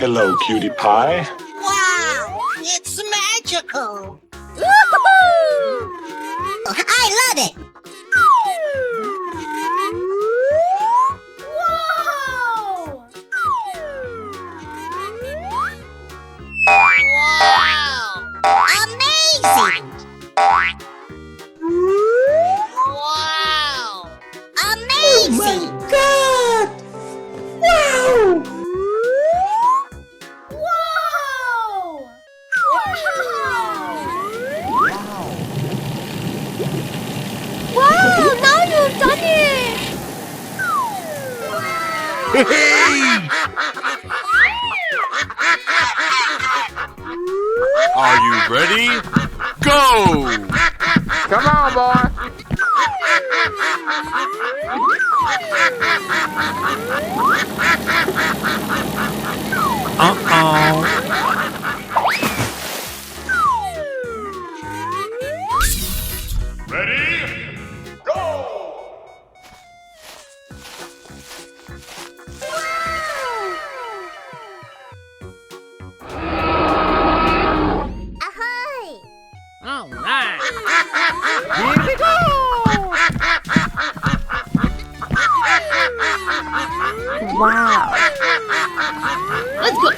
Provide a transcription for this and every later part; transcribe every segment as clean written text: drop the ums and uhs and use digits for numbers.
Hello, cutie pie. Wow, it's magical. Woohoo! I love it. Whoa! Wow! Amazing! Wow! Amazing! Oh my God! Wow! Whoa! Wow, now you've done it! Are you ready? Go! Come on, boy. Ready? Go! Ahoy! Oh, nice. Here we go. Wow. Let's go!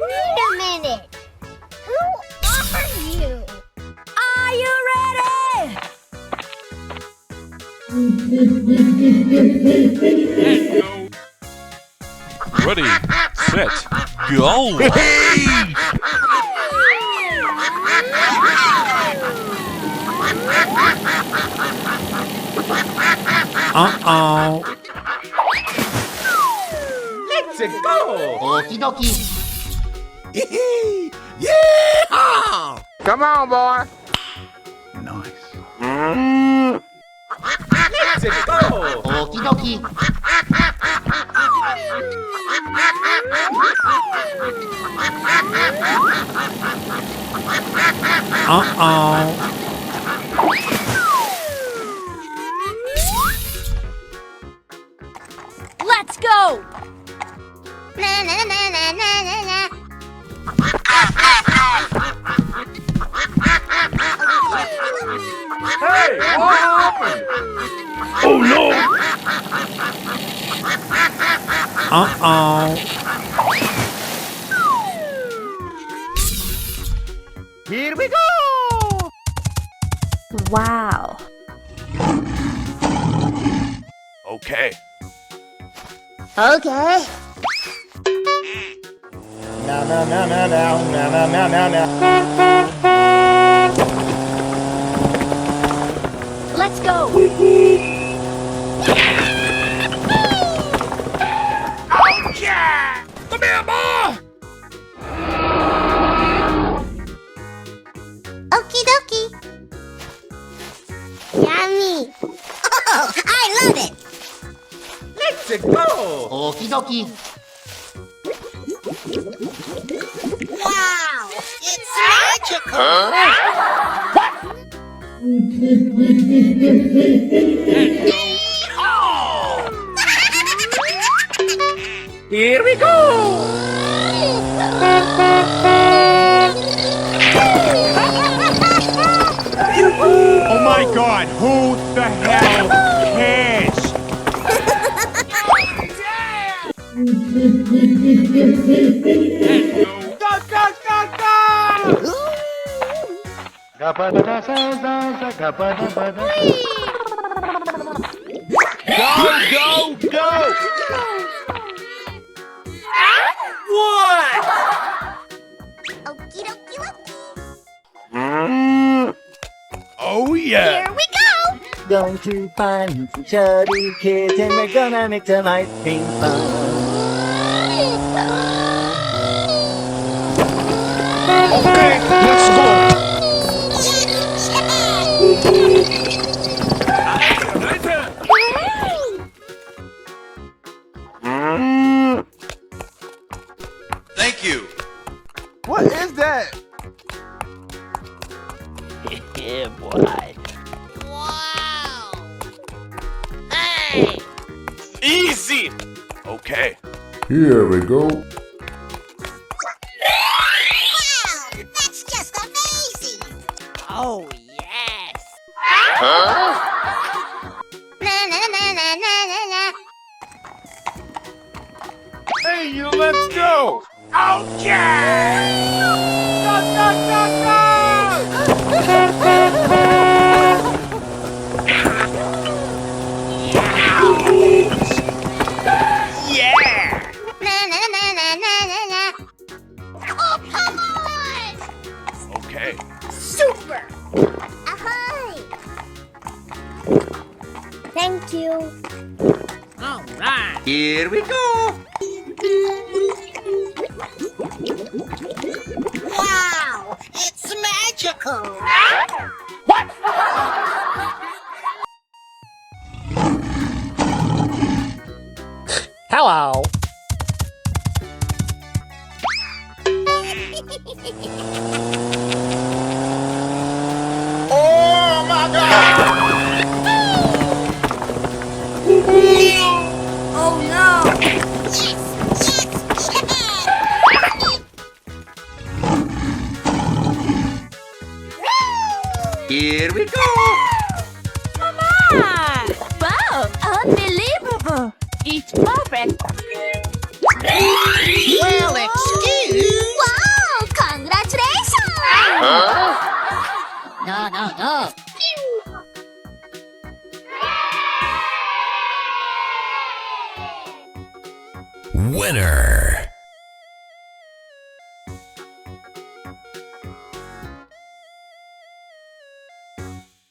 Wait a minute! Who are you? Are you ready? Ready, set, go! Let's go. Okie dokie. Yeah! Come on, boy. Nice. Let's go. Okie dokie. Let's go! Na na na na na na na. Hey, what happened? Oh no! Here we go. Wow. Okay. Okay. No, no, no, no, no, no, no, no, no. Let's go! Yeah! Come here, boy. Okie dokie. Yummy. Oh, I love it. Let's go. Okie dokie. Wow, it's magical. Here we go. Oh my God! Who the hell cares? Go, go, go. What? Okie dokie dokie. Oh yeah! Here we go! Going to find some chubby kids and we're gonna make the life be fun. Okay, let's go! Thank you! What is that? Yeah, boy. Wow. Easy. Okay. Here we go. Wow, that's just amazing. Oh, yes. Na na na na na na na. Hey, let's go. Yeah. Na na na na na na na. Oh, come on! Okay. Super! Ahoy! Thank you. All right. Here we go. Wow! It's magical! Hello. Oh my God! Oh no! Yes! Yes! Here we go. Ah! Wow! Unbelievable! It's perfect! Well, excuse. Wow! Congratulations! No, no, no. Winner.